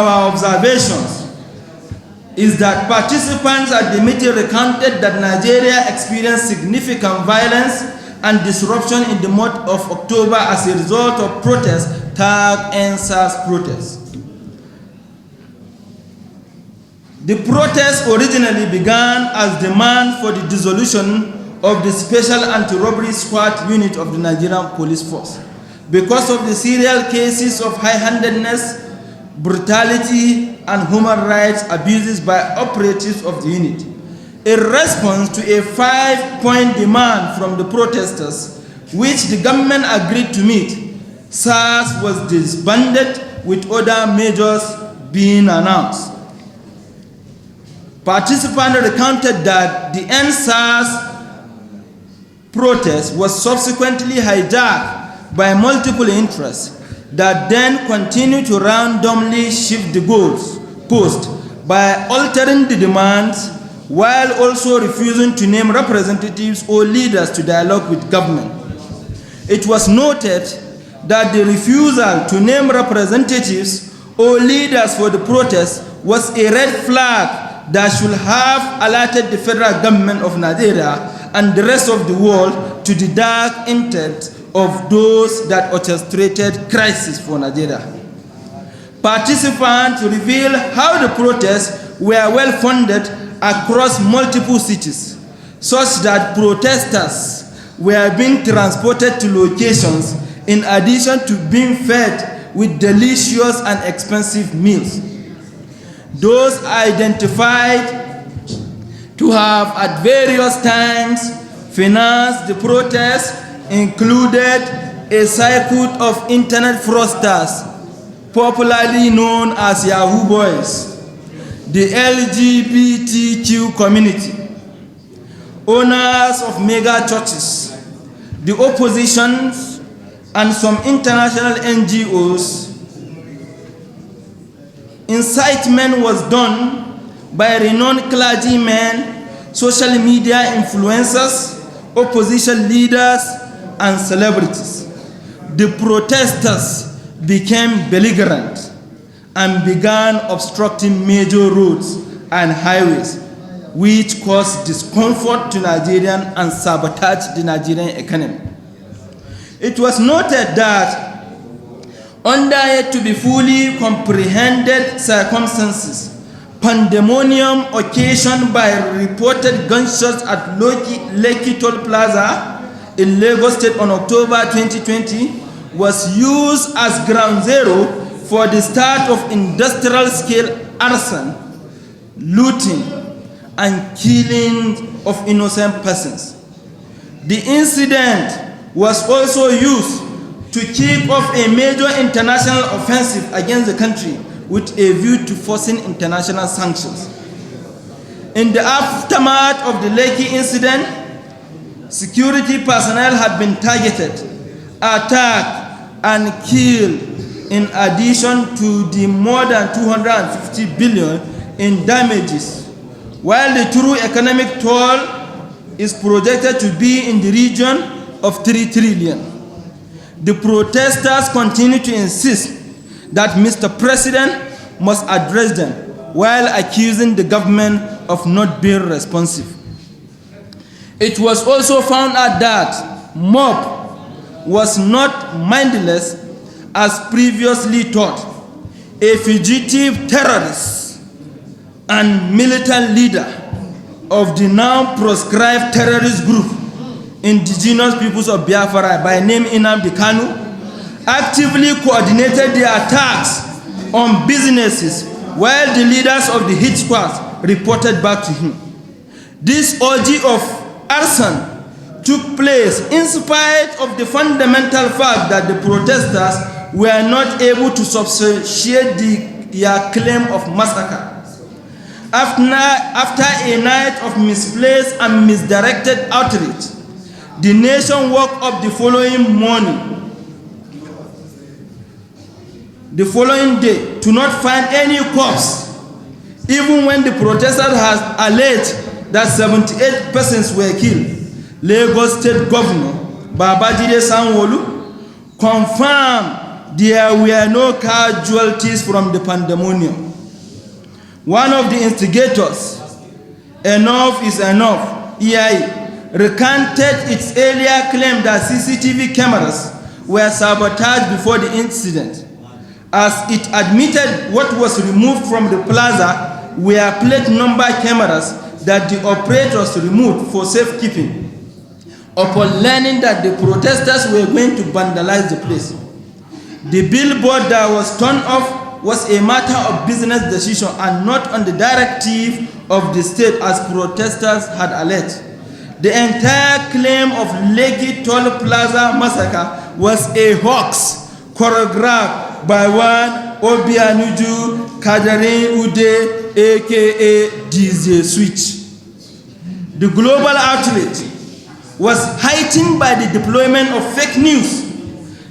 our observations is that participants at the meeting recounted that Nigeria experienced significant violence and disruption in the month of October as a result of protests tagged NSAS protests. The protests originally began as demand for the dissolution of the Special Anti-Robbery Squad unit of the Nigerian Police Force because of the serial cases of high-handedness, brutality, and human rights abuses by operatives of the unit. In response to a 5-point demand from the protesters, which the government agreed to meet, SARS was disbanded with other measures being announced. Participants recounted that the NSAS protest was subsequently hijacked by multiple interests that then continued to randomly shift the goals post by altering the demands while also refusing to name representatives or leaders to dialogue with government. It was noted that the refusal to name representatives or leaders for the protest was a red flag that should have alerted the federal government of Nigeria and the rest of the world to the dark intent of those that orchestrated crisis for Nigeria. Participants revealed how the protests were well funded across multiple cities, such that protesters were being transported to locations in addition to being fed with delicious and expensive meals. Those identified to have at various times financed the protests included a circuit of internet fraudsters, popularly known as Yahoo Boys, the LGBTQ community, owners of mega churches, the opposition, and some international NGOs. Incitement was done by renowned clergymen, social media influencers, opposition leaders, and celebrities. The protesters became belligerent and began obstructing major roads and highways, which caused discomfort to Nigerians and sabotaged the Nigerian economy. It was noted that under yet to be fully comprehended circumstances, pandemonium occasioned by reported gunshots at Lekki Toll Plaza in Lagos State on October 2020 was used as ground zero for the start of industrial-scale arson, looting, and killing of innocent persons. The incident was also used to kick off a major international offensive against the country with a view to forcing international sanctions. In the aftermath of the Lekki incident, security personnel had been targeted, attacked, and killed in addition to the more than 250 billion in damages, while the true economic toll is projected to be in the region of 3 trillion. The protesters continue to insist that Mr. President must address them while accusing the government of not being responsive. It was also found out that mob was not mindless as previously thought. A fugitive terrorist and militant leader of the now proscribed terrorist group Indigenous Peoples of Biafra by name Nnamdi Kanu actively coordinated the attacks on businesses while the leaders of the hit squads reported back to him. This orgy of arson took place in spite of the fundamental fact that the protesters were not able to substantiate their claim of massacre. After a night of misplaced and misdirected outreach, the nation woke up the following day to not find any corpse, even when the protesters had alleged that 78 persons were killed. Lagos State Governor Babajide Sanwo-Olu confirmed there were no casualties from the pandemonium. One of the instigators, Enough is Enough, EI, recanted its earlier claim that CCTV cameras were sabotaged before the incident, as it admitted what was removed from the plaza were plate number cameras that the operators removed for safekeeping upon learning that the protesters were going to vandalize the place. The billboard that was turned off was a matter of business decision and not on the directive of the state, as protesters had alleged. The entire claim of Lekki Toll Plaza massacre was a hoax choreographed by one Obianuju Kadarin Ude, aka DJ Switch. The global outrage was heightened by the deployment of fake news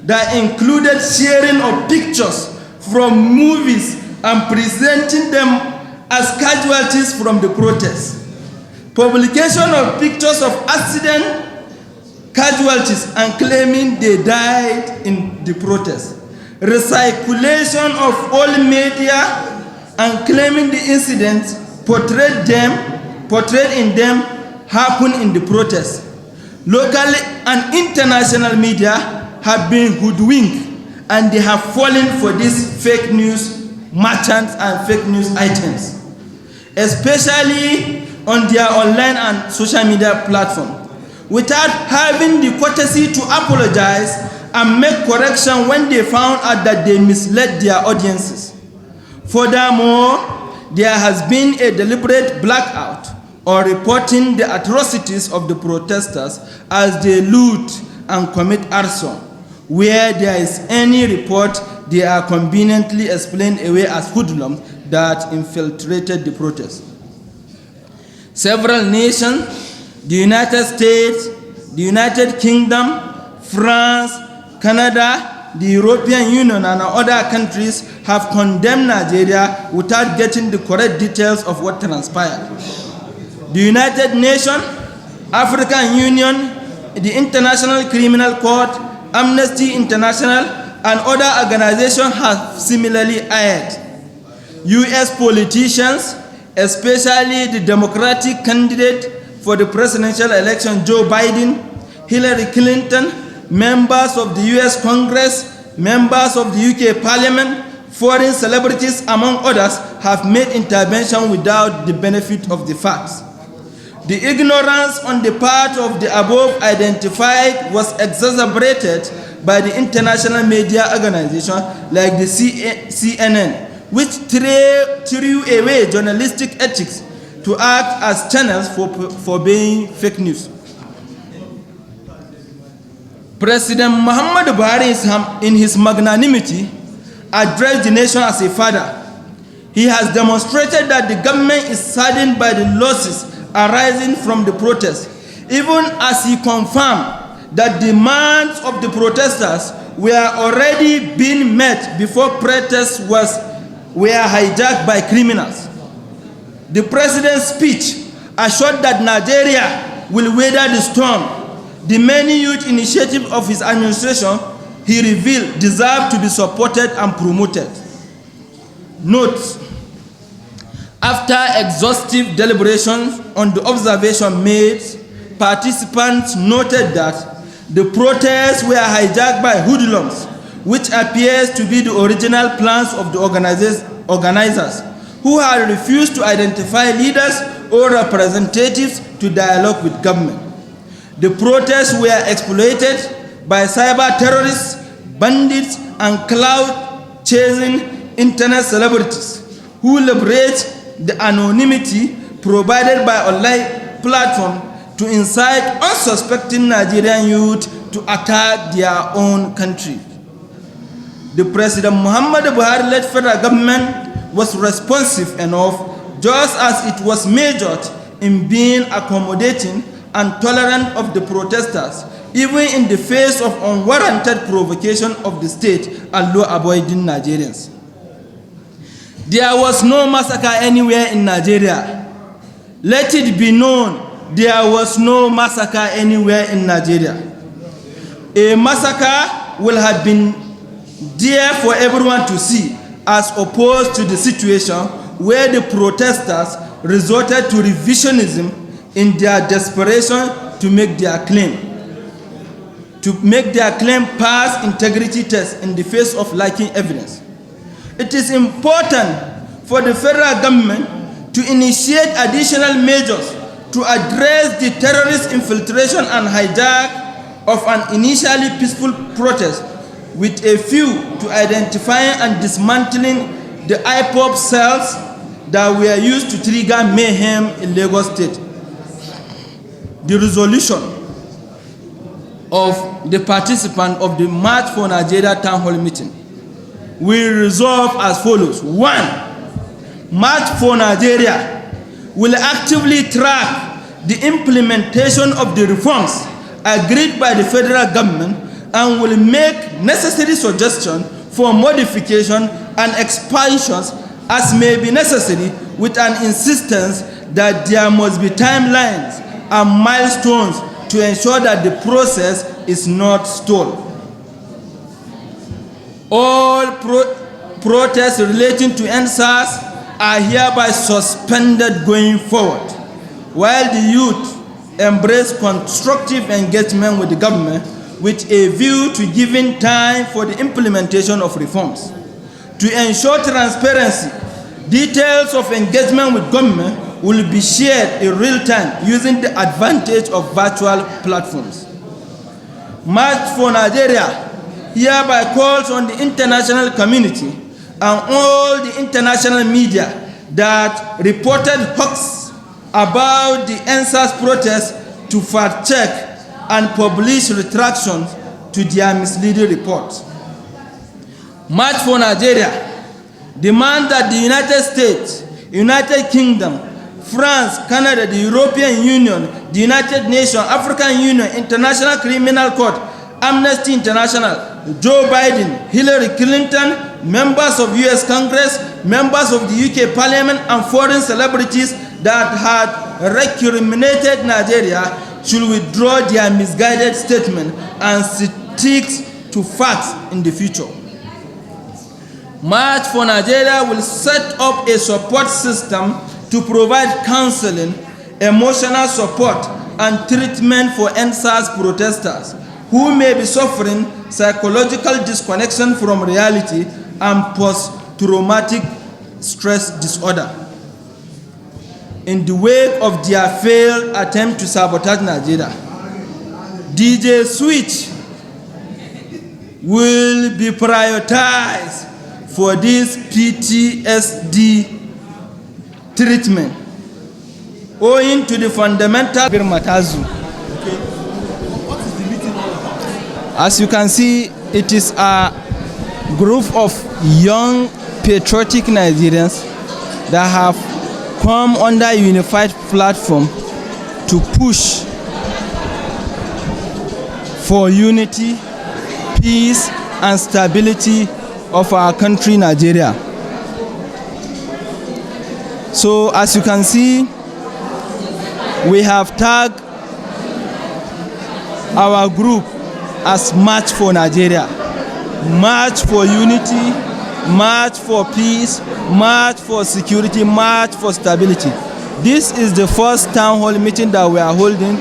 that included sharing of pictures from movies and presenting them as casualties from the protests. Publication of pictures of accident casualties and claiming they died in the protest. Recirculation of all media and claiming the incidents portrayed in them happened in the protest. Local and international media have been hoodwinked and they have fallen for these fake news merchants and fake news items, especially on their online and social media platform, without having the courtesy to apologize and make correction when they found out that they misled their audiences. Furthermore, there has been a deliberate blackout on reporting the atrocities of the protesters as they loot and commit arson. Where there is any report, they are conveniently explained away as hoodlums that infiltrated the protest. Several nations, the United States, the United Kingdom, France, Canada, the European Union, and other countries have condemned Nigeria without getting the correct details of what transpired. The United Nations, African Union, the International Criminal Court, Amnesty International, and other organizations have similarly aired. US politicians, especially the Democratic candidate for the presidential election, Joe Biden, Hillary Clinton, members of the US Congress, members of the UK Parliament, foreign celebrities, among others, have made intervention without the benefit of the facts. The ignorance on the part of the above identified was exacerbated by the international media organization like the CNN, which threw away journalistic ethics to act as channels for being fake news. President Muhammadu Buhari, in his magnanimity, addressed the nation as a father. He has demonstrated that the government is saddened by the losses arising from the protests, even as he confirmed that demands of the protesters were already being met before protests were hijacked by criminals. The president's speech assured that Nigeria will weather the storm. The many youth initiatives of his administration, he revealed, deserve to be supported and promoted. Note: after exhaustive deliberations on the observation made, participants noted that the protests were hijacked by hoodlums, which appears to be the original plans of the organizers, who had refused to identify leaders or representatives to dialogue with government. The protests were exploited by cyber terrorists, bandits, and cloud-chasing internet celebrities who leverage the anonymity provided by online platform to incite unsuspecting Nigerian youth to attack their own country. The President Muhammadu Buhari-led federal government was responsive enough, just as it was majored in being accommodating and tolerant of the protesters, even in the face of unwarranted provocation of the state and law-abiding Nigerians. There was no massacre anywhere in Nigeria. Let it be known, there was no massacre anywhere in Nigeria. A massacre would have been there for everyone to see, as opposed to the situation where the protesters resorted to revisionism in their desperation to make their claim. Pass integrity test in the face of lacking evidence. It is important for the federal government to initiate additional measures to address the terrorist infiltration and hijack of an initially peaceful protest, with a view to identifying and dismantling the IPOB cells that were used to trigger mayhem in Lagos State. The resolution of the participants of the March4Nigeria town hall meeting will resolve as follows. 1. March4Nigeria will actively track the implementation of the reforms agreed by the federal government and will make necessary suggestions for modification and expansions as may be necessary, with an insistence that there must be timelines and milestones to ensure that the process is not stalled. All protests relating to NSAS are hereby suspended going forward, while the youth embrace constructive engagement with the government with a view to giving time for the implementation of reforms. To ensure transparency, details of engagement with government will be shared in real time using the advantage of virtual platforms. March4Nigeria hereby calls on the international community and all the international media that reported hoax about the NSAS protests to fact-check and publish retractions to their misleading reports. March4Nigeria demands that the United States, United Kingdom, France, Canada, the European Union, the United Nations, African Union, International Criminal Court, Amnesty International, Joe Biden, Hillary Clinton, members of US Congress, members of the UK Parliament, and foreign celebrities that had recriminated Nigeria should withdraw their misguided statement and stick to facts in the future. March4Nigeria will set up a support system to provide counseling, emotional support, and treatment for NSAS protesters who may be suffering psychological disconnection from reality and post-traumatic stress disorder in the wake of their failed attempt to sabotage Nigeria. DJ Switch will be prioritized for this PTSD treatment owing to the fundamental Matazu. Okay. What is the meeting all about? As you can see, it is a group of young patriotic Nigerians that have come under a unified platform to push for unity, peace, and stability of our country, Nigeria. So, as you can see, we have tagged our group as March4Nigeria. March for unity, march for peace, march for security, march for stability. This is the first town hall meeting that we are holding,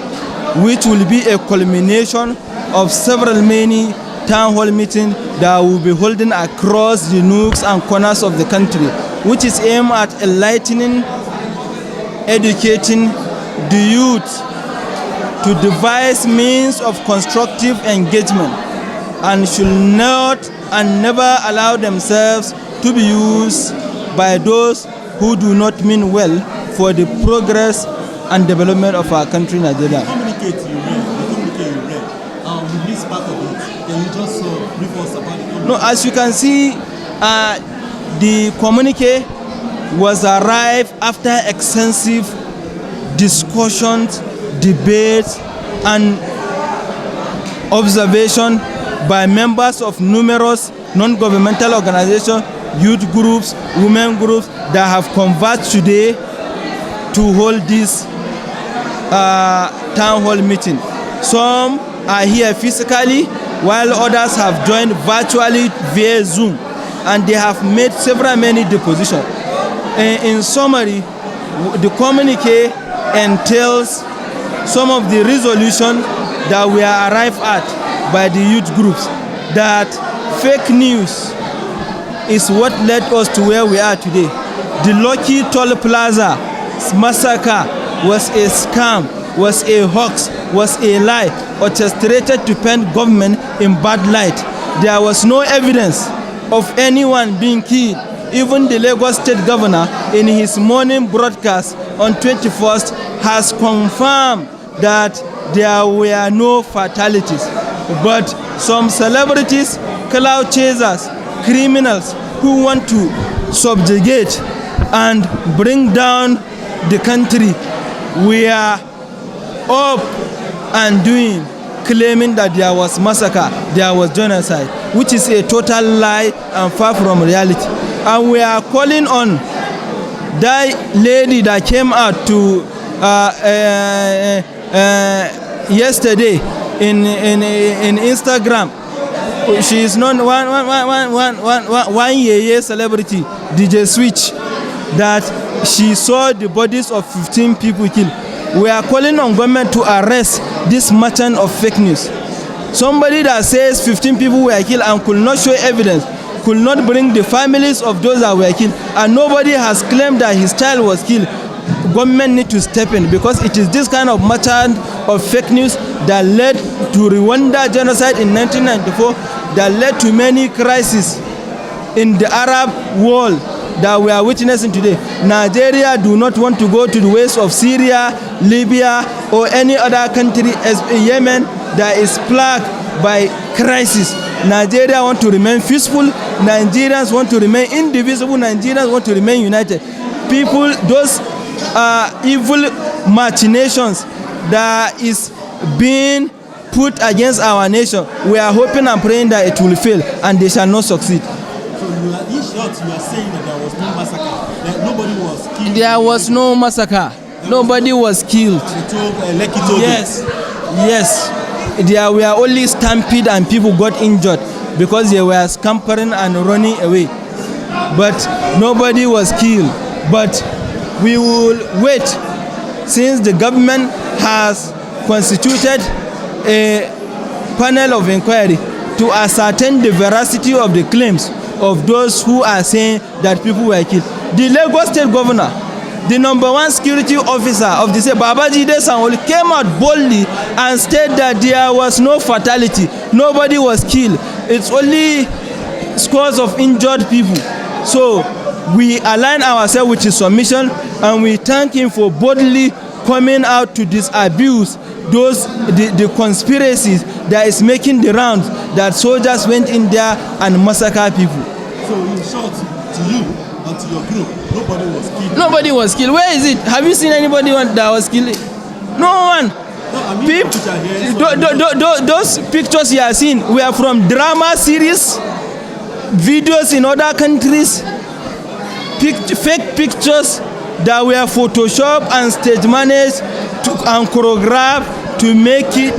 which will be a culmination of several many town hall meetings that will be holding across the nooks and corners of the country, which is aimed at enlightening, educating the youth to devise means of constructive engagement, and should not and never allow themselves to be used by those who do not mean well for the progress and development of our country, Nigeria. The communique you read, we missed part of it. Can you just brief us about the communique? No, as you can see, the communique was arrived after extensive discussions, debates, and observation by members of numerous non-governmental organizations, youth groups, women groups that have converged today to hold this town hall meeting. Some are here physically, while others have joined virtually via Zoom, and they have made many depositions. In summary, the communique entails some of the resolution that we are arrived at by the youth groups, that fake news is what led us to where we are today. The Lekki Toll Plaza massacre was a scam, was a hoax, was a lie, orchestrated to paint government in bad light. There was no evidence of anyone being killed. Even the Lagos State Governor, in his morning broadcast on 21st, has confirmed that there were no fatalities. But some celebrities, cloud chasers, criminals who want to subjugate and bring down the country, we are up and doing, claiming that there was massacre, there was genocide, which is a total lie and far from reality. And we are calling on that lady that came out to yesterday in Instagram. She is known one year celebrity, DJ Switch, that she saw the bodies of 15 people killed. We are calling on government to arrest this merchant of fake news. Somebody that says 15 people were killed and could not show evidence, could not bring the families of those that were killed, and nobody has claimed that his child was killed. Government need to step in, because it is this kind of merchant of fake news that led to Rwanda genocide in 1994, that led to many crises in the Arab world that we are witnessing today. Nigeria do not want to go to the ways of Syria, Libya, or any other country as Yemen that is plagued by crisis. Nigeria want to remain peaceful. Nigerians want to remain indivisible. Nigerians want to remain united. People, those evil machinations that is being put against our nation, we are hoping and praying that it will fail and they shall not succeed. So in short, you are saying that there was no massacre, that nobody was killed? There was no massacre. Nobody was killed. Lekki told yes, yes. There were only stampede and people got injured because they were scampering and running away. But nobody was killed. But we will wait, since the government has constituted a panel of inquiry to ascertain the veracity of the claims of those who are saying that people were killed. The Lagos State Governor, the #1 security officer of the state, Babajide Sanwo-Olu, came out boldly and stated that there was no fatality, nobody was killed. It's only scores of injured people. So we align ourselves with his submission, and we thank him for boldly coming out to disabuse the conspiracies that is making the rounds, that soldiers went in there and massacred people. So in short, to you and to your group, nobody was killed? Nobody was killed. Where is it? Have you seen anybody that was killed? No one. No, I mean, those pictures you are seeing were from drama series, videos in other countries, fake pictures that were photoshopped and stage managed and choreographed to make it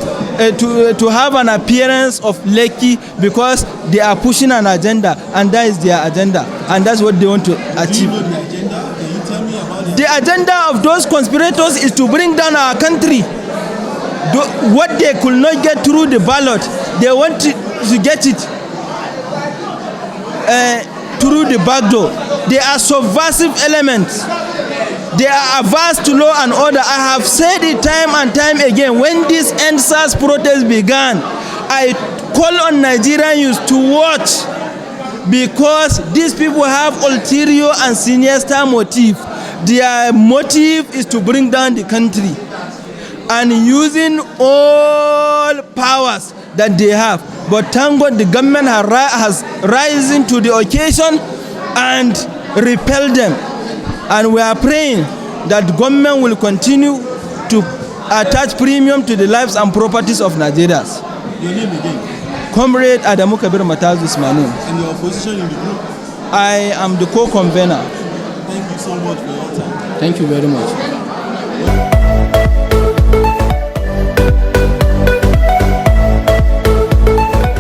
to have an appearance of Lekki, because they are pushing an agenda, and that is their agenda, and that's what they want to achieve. Do you know the agenda? Can you tell me about it? The agenda of those conspirators is to bring down our country. What they could not get through the ballot, they want to get it through the back door. They are subversive elements. They are averse to law and order. I have said it time and time again. When this EndSARS protest began, I call on Nigerian youth to watch, because these people have ulterior and sinister motive. Their motive is to bring down the country, and using all powers that they have. But thank God the government has risen to the occasion and repelled them. And we are praying that the government will continue to attach premium to the lives and properties of Nigerians. Your name again? Comrade Adamu Kabir Matazu is my name. And your position in the group? I am the co-convener. Thank you so much for your time. Thank you very much.